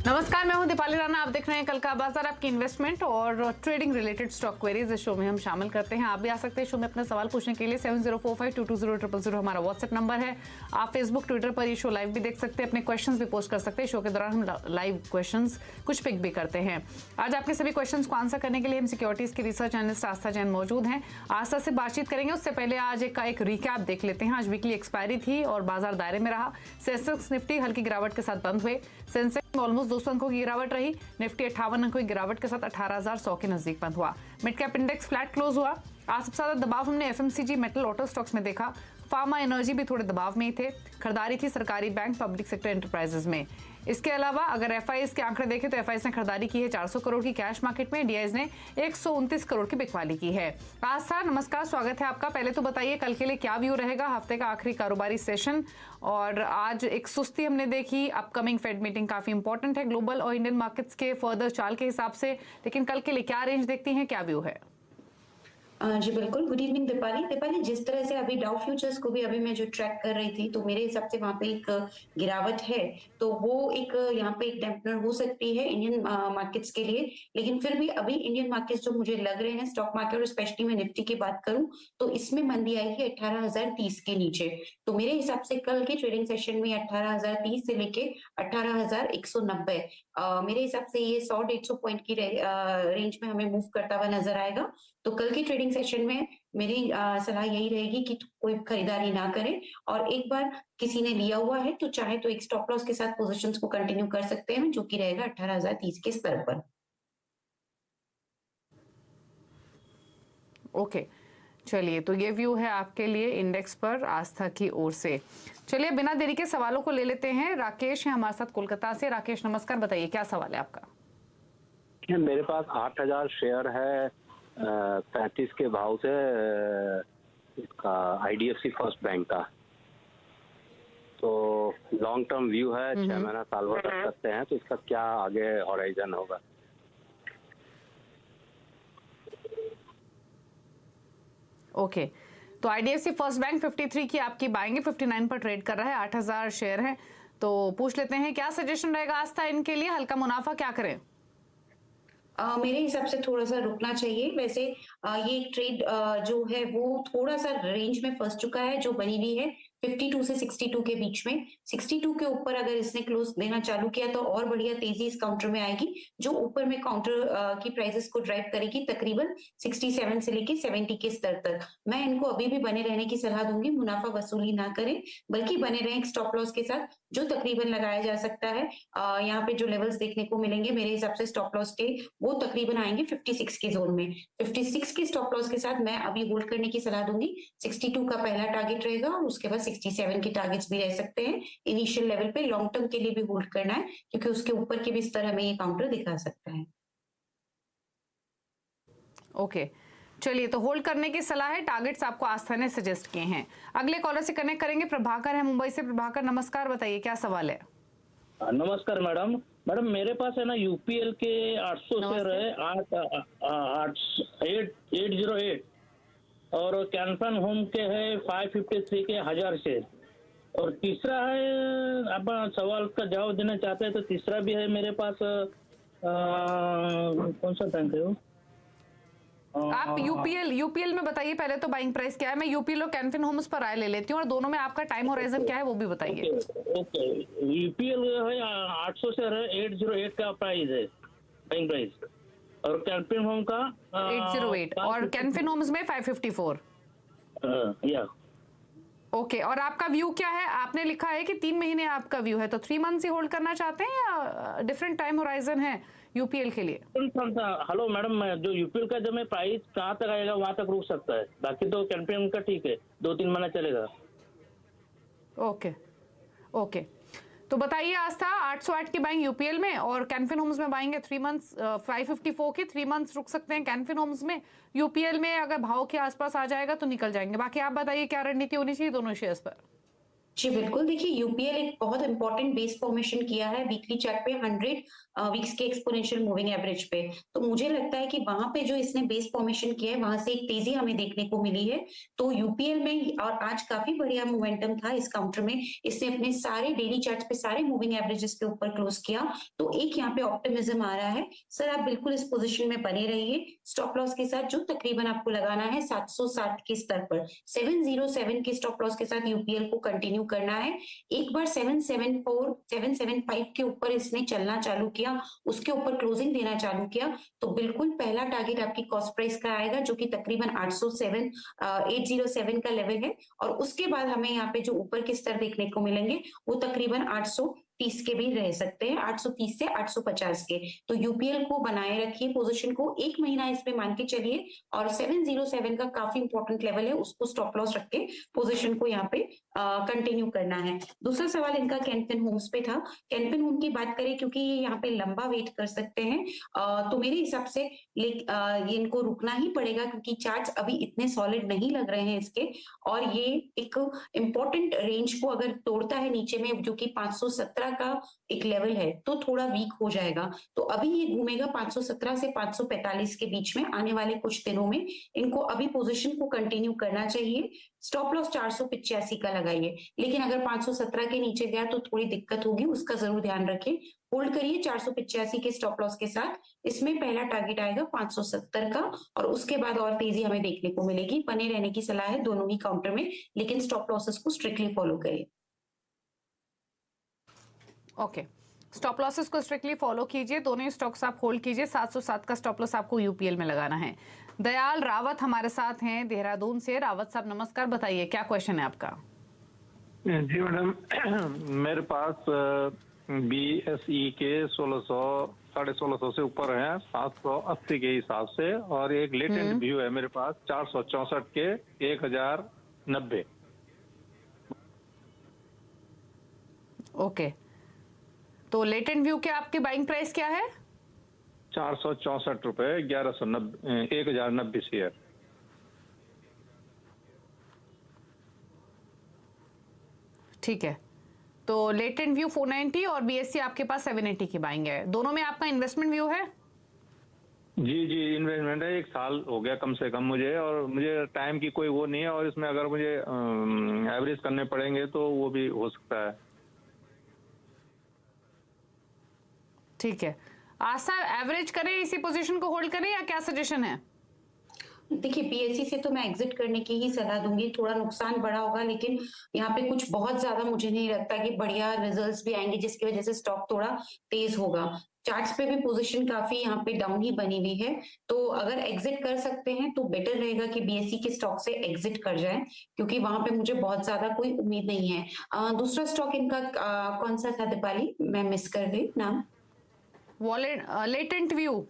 नमस्कार, मैं हूं दीपाली राणा। आप देख रहे हैं कल का बाजार, आपकी इन्वेस्टमेंट और ट्रेडिंग रिलेटेड स्टॉक क्वेरीज इस शो में हम शामिल करते हैं। आप भी आ सकते हैं शो में अपने सवाल पूछने के लिए। 7045220000 हमारा व्हाट्सएप नंबर है। आप फेसबुक, ट्विटर पर ये शो लाइव भी देख सकते हैं, अपने क्वेश्चंस भी पोस्ट कर सकते हैं। शो के दौरान हम लाइव क्वेश्चंस कुछ पिक भी करते हैं। आज आपके सभी क्वेश्चंस को आंसर करने के लिए हम सिक्योरिटीज के रिसर्च एनालिस्ट आस्था जैन मौजूद हैं। आस्था से बातचीत करेंगे, उससे पहले आज एक रिकैप देख लेते हैं। आज वीकली एक्सपायरी थी और बाजार दायरे में रहा। सेंसेक्स निफ्टी हल्की गिरावट के साथ बंद हुए। सेंसेक्स ऑलमोस्ट 200 अंकों की गिरावट रही। निफ्टी 58 अंकों की गिरावट के साथ 18,100 के नजदीक बंद हुआ। Mid cap index flat close हुआ। आज सबसे ज्यादा दबाव हमने एफएमसीजी, मेटल, ऑटो स्टॉक्स में देखा। फार्मा, एनर्जी भी थोड़े दबाव में ही थे। खरीदारी थी सरकारी बैंक, पब्लिक सेक्टर एंटरप्राइजेज में। इसके अलावा अगर एफआईज के आंकड़े देखें तो एफआईज ने खरीदारी की है 400 करोड़ की कैश मार्केट में। डीआईज ने 129 करोड़ की बिकवाली की है। आस्था, नमस्कार, स्वागत है आपका। पहले तो बताइए कल के लिए क्या व्यू रहेगा, हफ्ते का आखिरी कारोबारी सेशन। और आज एक सुस्ती हमने देखी। अपकमिंग फेड मीटिंग काफी इंपॉर्टेंट है ग्लोबल और इंडियन मार्केट्स के फर्दर चाल के हिसाब से, लेकिन कल के लिए क्या रेंज देखती हैं, क्या व्यू है? जी बिल्कुल। गुड इवनिंग दीपाली, जिस तरह से अभी डाउ फ्यूचर्स को भी अभी मैं जो ट्रैक कर रही थी, तो मेरे हिसाब से वहां पे एक गिरावट है, तो वो एक यहाँ पे एक डैम्पनर हो सकती है इंडियन मार्केट्स के लिए। लेकिन फिर भी अभी इंडियन मार्केट्स जो मुझे लग रहे हैं, स्टॉक मार्केट और स्पेशली मैं निफ्टी की बात करूं, तो इसमें मंदी आएगी 18,030 के नीचे। तो मेरे हिसाब से कल के ट्रेडिंग सेशन में 18,030 से लेके 18,190 मेरे हिसाब से ये 100-150 पॉइंट की रेंज में हमें मूव करता हुआ नजर आएगा। तो कल की ट्रेडिंग सेशन में मेरी सलाह यही रहेगी कि कोई खरीदारी ना करें, और एक बार किसी ने लिया हुआ है तो चाहे तो एक स्टॉप लॉस के साथ पोजीशंस को कंटिन्यू कर सकते हैं, जो कि रहेगा 18,030 के स्तर पर। ओके, चलिए, तो ये व्यू है आपके लिए इंडेक्स पर आस्था की ओर से। चलिए बिना देरी के सवालों को ले लेते हैं। राकेश है हमारे साथ कोलकाता से। राकेश नमस्कार, बताइए क्या सवाल है आपका? मेरे पास 8,000 शेयर है 35 के भाव से इसका आईडीएफसी फर्स्ट बैंक का। तो लॉन्ग टर्म व्यू है, 6 महीना साल भर रख सकते हैं, तो इसका क्या आगे हॉराइजन होगा? ओके, तो आईडीएफसी फर्स्ट बैंक 53 की आपकी बाइंग है, 59 पर ट्रेड कर रहा है, 8,000 शेयर है। तो पूछ लेते हैं क्या सजेशन रहेगा आस्था इनके लिए, हल्का मुनाफा क्या करें? मेरे हिसाब से थोड़ा सा रुकना चाहिए। वैसे ये ट्रेड जो है वो थोड़ा सा रेंज में फंस चुका है, जो बनी हुई है 52 से 62 के बीच में। 62 के ऊपर अगर इसने क्लोज देना चालू किया तो और बढ़िया तेजी इस काउंटर में आएगी, जो ऊपर में काउंटर की प्राइसेस को ड्राइव करेगी तकरीबन 67 से लेके 70 के स्तर तक। मैं इनको अभी भी बने रहने की सलाह दूंगी। मुनाफा वसूली ना करें, बल्कि बने रहें एक स्टॉप लॉस के साथ, जो तकरीबन लगाया जा सकता है। यहाँ पे जो लेवल्स देखने को मिलेंगे मेरे हिसाब से स्टॉप लॉस के, वो तकरीबन आएंगे 56 के जोन में। 56 के स्टॉप लॉस के साथ मैं अभी होल्ड करने की सलाह दूंगी। 62 का पहला टारगेट रहेगा और उसके बाद 67 के टारगेट्स भी रह सकते हैं इनिशियल लेवल पे। लॉन्ग टर्म के लिए भी होल्ड करना है, क्योंकि उसके ऊपर के भी स्तर हमें ये काउंटर दिखा सकता है। ओके, चलिए, तो होल्ड करने की सलाह है। टारगेट्स आपको आस्था ने सजेस्ट किए हैं। अगले कॉलर से कनेक्ट करेंगे। प्रभाकर है मुंबई से। प्रभाकर नमस्कार, बताइए क्या सवाल है? नमस्कार मैडम। मेरे पास है ना यूपीएल के 800 शेयर है, 808, और कैंसन होम के है 553 के 1000 शेयर। और तीसरा है, आप सवाल का जवाब देना चाहते हैं तो तीसरा भी है मेरे पास। कौन सा बैंक है वो? आप यूपीएल में बताइए पहले तो बाइंग प्राइस क्या है। मैं यूपीएल और कैनफिन होम्स पर राय ले लेती हूँ, और दोनों में आपका टाइम होराइजन क्या है वो भी बताइए। ओके, यूपीएल है 800 शेयर है, 808 का प्राइस है, बाइंग प्राइस। और कैनफिन होम का 808 और कैनफिन होम्स में 554। या ओके, और आपका व्यू क्या है? आपने लिखा है कि 3 महीने आपका व्यू है, तो 3 मंथ्स ही होल्ड करना चाहते हैं या डिफरेंट टाइम होराइजन है यूपीएल के लिए? हेलो मैडम, जो यूपीएल का जब मैं प्राइस कहाँ तक आएगा वहां तक रुक सकता है, बाकी तो कैंपेन का ठीक है, 2-3 महीना चलेगा। ओके ओके, तो बताइए आस्था, 808 की बाइंग यूपीएल में और कैनफिन होम्स में बाइंग है 3 मंथ्स, 554 की 3 मंथ्स रुक सकते हैं कैनफिन होम्स में। यूपीएल में अगर भाव के आसपास आ जाएगा तो निकल जाएंगे। बाकी आप बताइए क्या रणनीति होनी चाहिए दोनों शेयर्स पर? जी बिल्कुल, देखिए यूपीएल एक बहुत इंपॉर्टेंट बेस फॉर्मेशन किया है वीकली चार्ट पे 100 वीक्स के एक्सपोनेंशियल मूविंग एवरेज पे। तो मुझे लगता है कि वहां पे जो इसने बेस फॉर्मेशन किया है वहां से एक तेजी हमें देखने को मिली है। तो यूपीएल में और आज काफी बढ़िया मोमेंटम था इस काउंटर में। इसने अपने सारे डेली चार्ट पे सारे मूविंग एवरेजेस के ऊपर क्लोज किया, तो एक यहाँ पे ऑप्टिमिज्म आ रहा है। सर आप बिल्कुल इस पोजीशन में बने रहिए स्टॉप लॉस के साथ, जो तकरीबन आपको लगाना है 760 के स्तर पर। 707 के स्टॉप लॉस के साथ यूपीएल को कंटिन्यू करना है। एक बार 774 775 के ऊपर इसने चलना चालू किया, उसके ऊपर क्लोजिंग देना चालू किया, तो बिल्कुल पहला टारगेट आपकी कॉस्ट प्राइस का आएगा जो कि तकरीबन 807 का लेवल है। और उसके बाद हमें यहाँ पे जो ऊपर के स्तर देखने को मिलेंगे वो तकरीबन 830 के भी रह सकते हैं, 830 से 850 के। तो यूपीएल को बनाए रखिए पोजीशन को, एक महीना इसमें मान के चलिए, और 707 का काफी इंपॉर्टेंट लेवल है, उसको स्टॉप लॉस रख के पोजीशन को यहाँ पे कंटिन्यू करना है। दूसरा सवाल इनका कैनफिन होम्स पे था। कैनफिन होम की बात करें, क्योंकि ये यहाँ पे लंबा वेट कर सकते हैं, तो मेरे हिसाब से ये इनको रुकना ही पड़ेगा, क्योंकि चार्ट्स अभी इतने सॉलिड नहीं लग रहे हैं इसके, और ये एक इंपॉर्टेंट रेंज को अगर तोड़ता है नीचे में, जो कि 517 का एक लेवल है, तो थोड़ा वीक हो जाएगा। तो अभी ये घूमेगा 517 से 545 के बीच में आने वाले कुछ दिनों में। इनको अभी पोजीशन को कंटिन्यू करना चाहिए। स्टॉप लॉस 485 का लगाइए, लेकिन अगर 517 के नीचे गया तो थोड़ी दिक्कत होगी, उसका जरूर ध्यान रखें। होल्ड करिए 485 के स्टॉप लॉस के साथ। इसमें पहला टारगेट आएगा 570 का, और उसके बाद और तेजी हमें देखने को मिलेगी। बने रहने की सलाह है दोनों ही काउंटर में, लेकिन स्टॉप लॉसेस को स्ट्रिक्टली फॉलो करिए। ओके, स्टॉप लॉसेस को स्ट्रिक्टली फॉलो कीजिए, दोनों ही स्टॉक्स आप होल्ड कीजिए। 707 का स्टॉप लॉस आपको यूपीएल में लगाना है। दयाल रावत हमारे साथ हैं देहरादून से। रावत साहब नमस्कार, बताइए क्या क्वेश्चन है आपका? जी मैडम, मेरे पास BSE के 1600 से ऊपर है 780 के हिसाब से, और एक लेटेंट व्यू है मेरे पास 464 के 1090। ओके, तो लेटेंट व्यू के आपकी बाइंग प्राइस क्या है? 464 रुपए 1090 शेयर। ठीक है, तो लेटेंट व्यू 490 और बीएससी आपके पास 780 की बाइंग है। दोनों में आपका इन्वेस्टमेंट व्यू है? जी इन्वेस्टमेंट है, 1 साल हो गया कम से कम मुझे, और मुझे टाइम की कोई वो नहीं है, और इसमें अगर मुझे एवरेज करने पड़ेंगे तो वो भी हो सकता है। ठीक है, आशा एवरेज करें, इसी पोजीशन को होल्ड करें, या क्या सजेशन है? देखिए बीएससी से तो मैं एग्जिट करने की ही सलाह दूंगी। थोड़ा नुकसान बड़ा होगा, लेकिन यहाँ पे कुछ बहुत ज्यादा मुझे नहीं लगता कि बढ़िया रिजल्ट्स भी आएंगे जिसकी वजह से स्टॉक थोड़ा तेज होगा। चार्ट्स पे भी पोजीशन काफी यहाँ पे डाउन ही बनी हुई है, तो अगर एग्जिट कर सकते हैं तो बेटर रहेगा कि बीएससी के स्टॉक से एग्जिट कर जाए, क्योंकि वहां पे मुझे बहुत ज्यादा कोई उम्मीद नहीं है। दूसरा स्टॉक इनका कौन सा था दीपाली, मैं मिस कर गई नाम? Wallet latent view.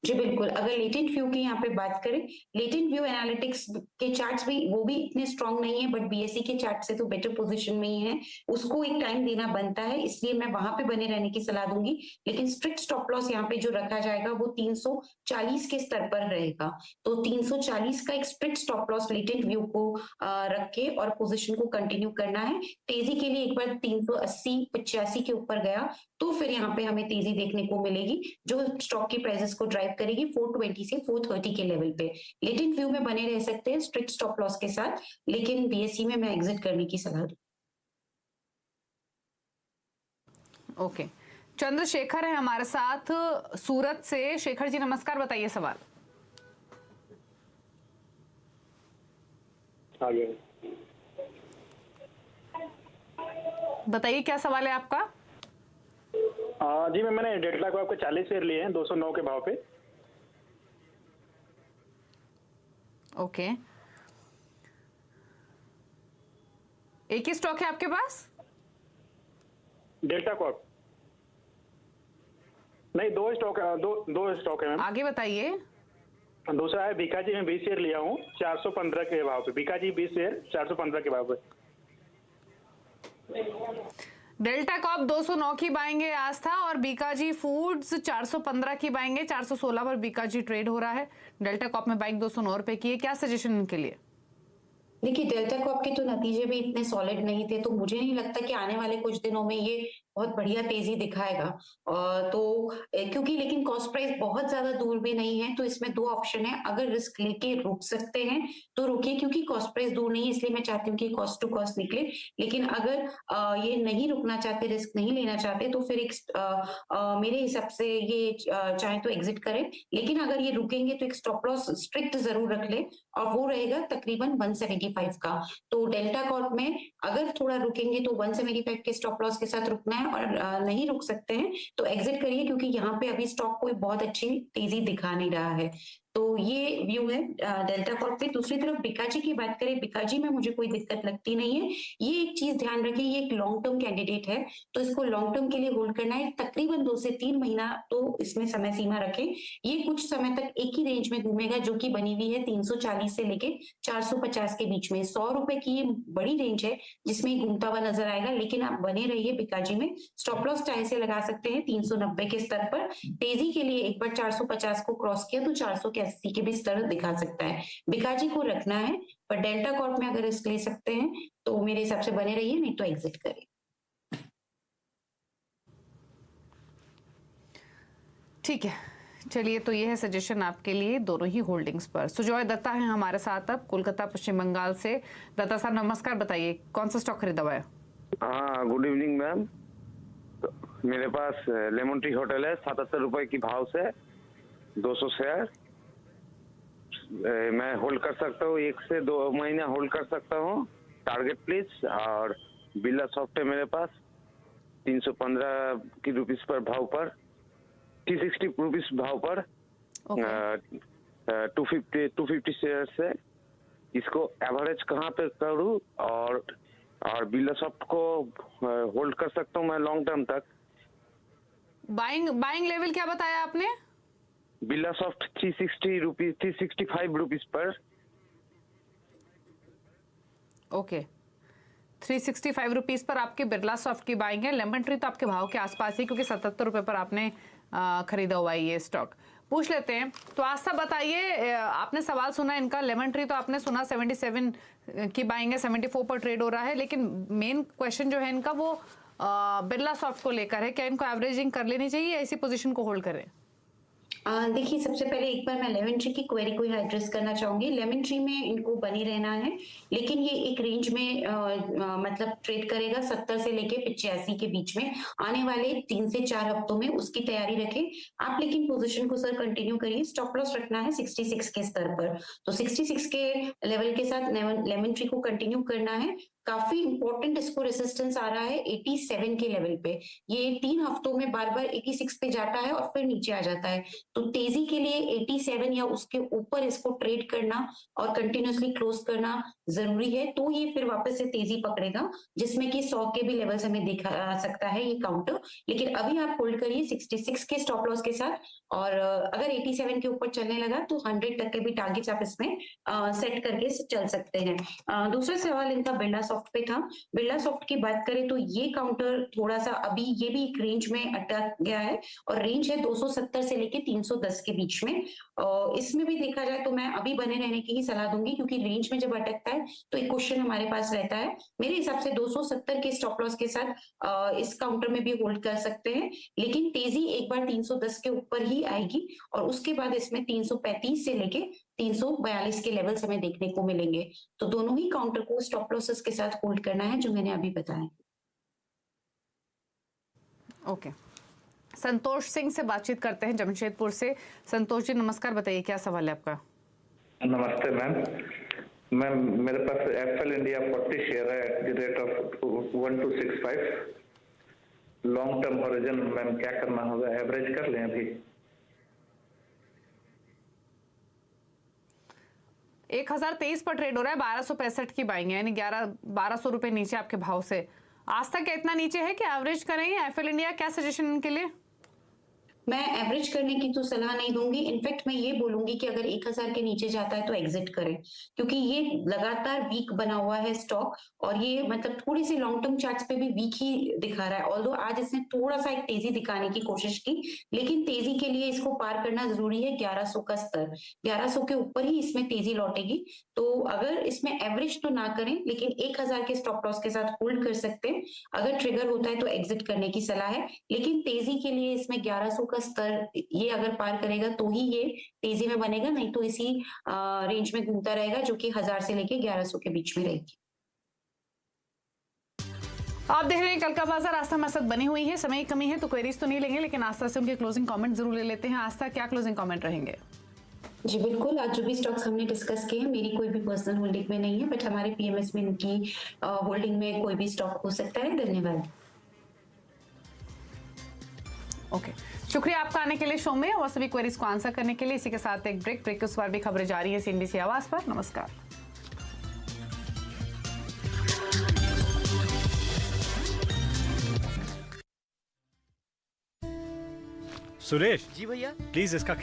जी बिल्कुल, अगर लेटेंट व्यू की यहाँ पे बात करें, लेटेंट व्यू एनालिटिक्स के चार्ट्स भी वो भी इतने स्ट्रांग नहीं है, बट बीएससी के चार्ट से तो बेटर पोजीशन में ही है। उसको एक टाइम देना बनता है, इसलिए मैं वहां पे बने रहने की सलाह दूंगी। लेकिन स्ट्रिक्ट स्टॉप लॉस यहाँ पे जो रखा जाएगा वो 340 के स्तर पर रहेगा। तो 340 का एक strict stop loss latent view को रख के और पोजिशन को कंटिन्यू करना है। तेजी के लिए एक बार 380-85 के ऊपर गया तो फिर यहाँ पे हमें तेजी देखने को मिलेगी, जो स्टॉक की प्राइसेस को ड्राइव करेगी 420 से 430 के लेवल पे। लेटेंट व्यू में बने रह सकते हैं स्ट्रिक्ट स्टॉप लॉस के साथ, लेकिन बीएससी में मैं एग्जिट करने की सलाह दूं। ओके, चंद्रशेखर है हमारे साथ सूरत से। शेखर जी नमस्कार, बताइए सवाल। बताइए क्या सवाल है आपका? जी मैंने डेल्टा को आपके 40 शेयर लिए हैं 209 के भाव पे। ओके, एक ही स्टॉक है आपके पास? डेल्टा कॉर्प नहीं, दो स्टॉक है मैम। आगे बताइए। दूसरा है बीकाजी में 20 शेयर लिया हूँ 415 के भाव पे। बीकाजी 20 शेयर 415 के भाव पे। डेल्टा कॉप 209 की बाएंगे आस्था, और बीकाजी फूड्स 415 की बाएंगे। 416 पर बीकाजी ट्रेड हो रहा है। डेल्टा कॉप में बाइंग 209 रुपए की है। क्या सजेशन इनके लिए? देखिए डेल्टा कॉर्प के तो नतीजे भी इतने सॉलिड नहीं थे, तो मुझे नहीं लगता कि आने वाले कुछ दिनों में ये बहुत बढ़िया तेजी दिखाएगा। क्योंकि लेकिन कॉस्ट प्राइस बहुत ज्यादा दूर भी नहीं है, तो इसमें दो ऑप्शन है। अगर रिस्क लेके रुक सकते हैं तो रुकिए, क्योंकि कॉस्ट प्राइस दूर नहीं है, इसलिए मैं चाहती हूँ कि कॉस्ट टू कॉस्ट निकले। लेकिन अगर ये नहीं रुकना चाहते, रिस्क नहीं लेना चाहते, तो फिर एक मेरे हिसाब से ये चाहे तो एग्जिट करें। लेकिन अगर ये रुकेंगे तो एक स्टॉप लॉस स्ट्रिक्ट जरूर रख ले, और वो रहेगा तकरीबन 175 का। तो डेल्टा कॉर्प में अगर थोड़ा रुकेंगे तो 175 के स्टॉप लॉस के साथ रुकना है, और नहीं रुक सकते हैं तो एग्जिट करिए, क्योंकि यहाँ पे अभी स्टॉक कोई बहुत अच्छी तेजी दिखा नहीं रहा है। तो ये व्यू है डेल्टा कॉर्प पे। दूसरी तरफ बिकाजी की बात करें, बिकाजी में मुझे कोई दिक्कत लगती नहीं है। ये एक चीज ध्यान रखिए, ये एक लॉन्ग टर्म कैंडिडेट है, तो इसको लॉन्ग टर्म के लिए होल्ड करना है। तकरीबन 2 से 3 महीना तो इसमें समय सीमा रखें। ये कुछ समय तक एक ही रेंज में घूमेगा, जो कि बनी हुई है 340 से लेके 450 के बीच में। 100 रुपए की ये बड़ी रेंज है जिसमें घूमता हुआ नजर आएगा। लेकिन आप बने रहिए बिकाजी में। स्टॉप लॉस चाहे से लगा सकते हैं 390 के स्तर पर। तेजी के लिए एक बार 450 को क्रॉस किया तो 480 के भी स्तर दिखा सकता है। बिकाजी को रखना है, पर डेल्टा कॉर्प में अगर रिस्क ले सकते हैं तो मेरे हिसाब से बने रहिए, नहीं तो एग्जिट करिए। ठीक है, चलिए, तो ये है सजेशन आपके लिए दोनों ही होल्डिंग्स पर। सुजॉय दत्ता है हमारे साथ अब कोलकाता पश्चिम बंगाल से। दत्ता साहब नमस्कार, बताइए कौन सा स्टॉक खरीदा हुआ है? हाँ, गुड इवनिंग मैम। तो मेरे पास लेमन ट्री होटल है, 77 रुपए की भाव से 200 शेयर मैं होल्ड कर सकता हूँ। 1 से 2 महीना होल्ड कर सकता हूँ। Target please. और बिरला सॉफ्ट है मेरे पास 315 की रुपीस पर भाव पर, 360 रुपीस भाव पर, 250 शेयर से। इसको एवरेज कहाँ पे करूँ? और बिरला सॉफ्ट को होल्ड कर सकता हूँ मैं लॉन्ग टर्म तक। बाइंग लेवल क्या बताया आपने? बिरला सॉफ्ट 365 रुपीस पर। ओके, 365 रुपीस पर आपके बिरला सॉफ्ट की बाइंग है। लेमन ट्री तो आपके भाव के आसपास ही, क्योंकि 77 रुपए पर आपने खरीदा हुआ है ये स्टॉक। पूछ लेते हैं, तो आस्था बताइए, आपने सवाल सुना इनका। लेमन ट्री तो आपने सुना 77 की बाइंग है, 74 पर ट्रेड हो रहा है। लेकिन मेन क्वेश्चन जो है इनका वो बिरला सॉफ्ट को लेकर है। क्या इनको एवरेजिंग कर लेनी चाहिए या इसी पोजीशन को होल्ड करें? देखिए, सबसे पहले एक बार मैं लेमन ट्री की क्वेरी को एड्रेस करना चाहूंगी। लेमन ट्री में इनको बनी रहना है, लेकिन ये एक रेंज में मतलब ट्रेड करेगा 70 से लेके 85 के बीच में आने वाले 3 से 4 हफ्तों में। उसकी तैयारी रखें आप। लेकिन पोजीशन को सर कंटिन्यू करिए। स्टॉप लॉस रखना है 66 के स्तर पर, तो 66 के लेवल के साथ लेमन ट्री को कंटिन्यू करना है। काफी इंपॉर्टेंट इसको रेसिस्टेंस आ रहा है 87 के लेवल पे। ये 3 हफ्तों में बार बार 86 पे जाता है और फिर नीचे आ जाता है। तो तेजी के लिए 87 या उसके ऊपर इसको ट्रेड करना और कंटिन्यूअसली क्लोज करना जरूरी है, तो ये फिर वापस से तेजी पकड़ेगा, जिसमें कि 100 के भी लेवल्स हमें दिखा सकता है ये काउंटर। लेकिन अभी आप होल्ड करिए 66 के स्टॉप लॉस के साथ, और अगर 87 के ऊपर चलने लगा तो 100 तक के भी टारगेट्स आप इसमें सेट करके चल सकते हैं। दूसरा सवाल इनका बिरला सॉफ्ट पे था। बिरला सॉफ्ट की बात करें तो ये काउंटर थोड़ा सा अभी ये भी एक रेंज में अटक गया है, और रेंज है 270 से लेके 310 के बीच में। इसमें भी देखा जाए तो मैं अभी बने रहने की ही सलाह दूंगी, क्योंकि रेंज में जब अटकता है तो एक क्वेश्चन हमारे पास रहता है। मेरे हिसाब से 270 के स्टॉप लॉस के साथ इस काउंटर में भी होल्ड कर सकते हैं। लेकिन तेजी एक बार 310 के ऊपर ही आएगी, और उसके बाद इसमें 335 से लेके 342 के लेवल्स हमें देखने को मिलेंगे। तो दोनों ही काउंटर को स्टॉप लॉसेस के साथ होल्ड करना है, जो मैंने अभी बताया। ओके, संतोष सिंह से बातचीत करते हैं जमशेदपुर से। संतोष जी नमस्कार, बताइए क्या सवाल है आपका? नमस्ते मैम। मेरे पास एफएल इंडिया 40 शेयर है at the rate of 1265। Long term horizon ma'am क्या करना होगा? एवरेज कर लें अभी? 1023 पर ट्रेड हो रहा है, 1265 की बाइंग है, यानी 1200 रुपए नीचे आपके भाव से। आज तक क्या इतना नीचे है कि एवरेज करें? एफएल इंडिया क्या सजेशन इनके लिए? मैं एवरेज करने की तो सलाह नहीं दूंगी। इनफैक्ट मैं ये बोलूंगी कि अगर 1000 के नीचे जाता है तो एग्जिट करें, क्योंकि ये लगातार वीक बना हुआ है स्टॉक, और ये मतलब थोड़ी सी लॉन्ग टर्म चार्ट्स पे भी वीक ही दिखा रहा है। ऑल्दो आज इसने थोड़ा सा एक तेजी दिखाने की कोशिश की, लेकिन तेजी के लिए इसको पार करना जरूरी है 1100 का स्तर। 1100 के ऊपर ही इसमें तेजी लौटेगी। तो अगर इसमें एवरेज तो ना करें, लेकिन 1000 के स्टॉप लॉस के साथ होल्ड कर सकते हैं। अगर ट्रिगर होता है तो एग्जिट करने की सलाह है, लेकिन तेजी के लिए इसमें 1100 का स्तर ये अगर पार करेगा तो ही ये तेजी में बनेगा, नहीं तो इसी रेंज में घूमता रहेगा, जो कि 1000 से लेके 1100 के बीच में रहेगी। आप देख रहे हैं कल का बाजार। आस्था मसद बनी हुई है, समय की कमी है तो क्वेरीज तो नहीं लेंगे, लेकिन आस्था से उनके क्लोजिंग कमेंट जरूर ले लेते हैं। आस्था, क्या क्लोजिंग कमेंट रहेंगे? जी बिल्कुल, आज जो भी स्टॉक्स हमने डिस्कस किए हैं मेरी कोई भी पर्सनल होल्डिंग में नहीं है, बट हमारे पीएमएस में इनकी होल्डिंग में कोई भी स्टॉक हो सकता है। धन्यवाद। ओके, शुक्रिया आपका आने के लिए शो में और सभी क्वेरीज को आंसर करने के लिए। इसी के साथ एक ब्रेक के उस बार भी खबरें जारी है सीएनबीसी आवाज पर। नमस्कार। सुरेश जी भैया। प्लीज इसका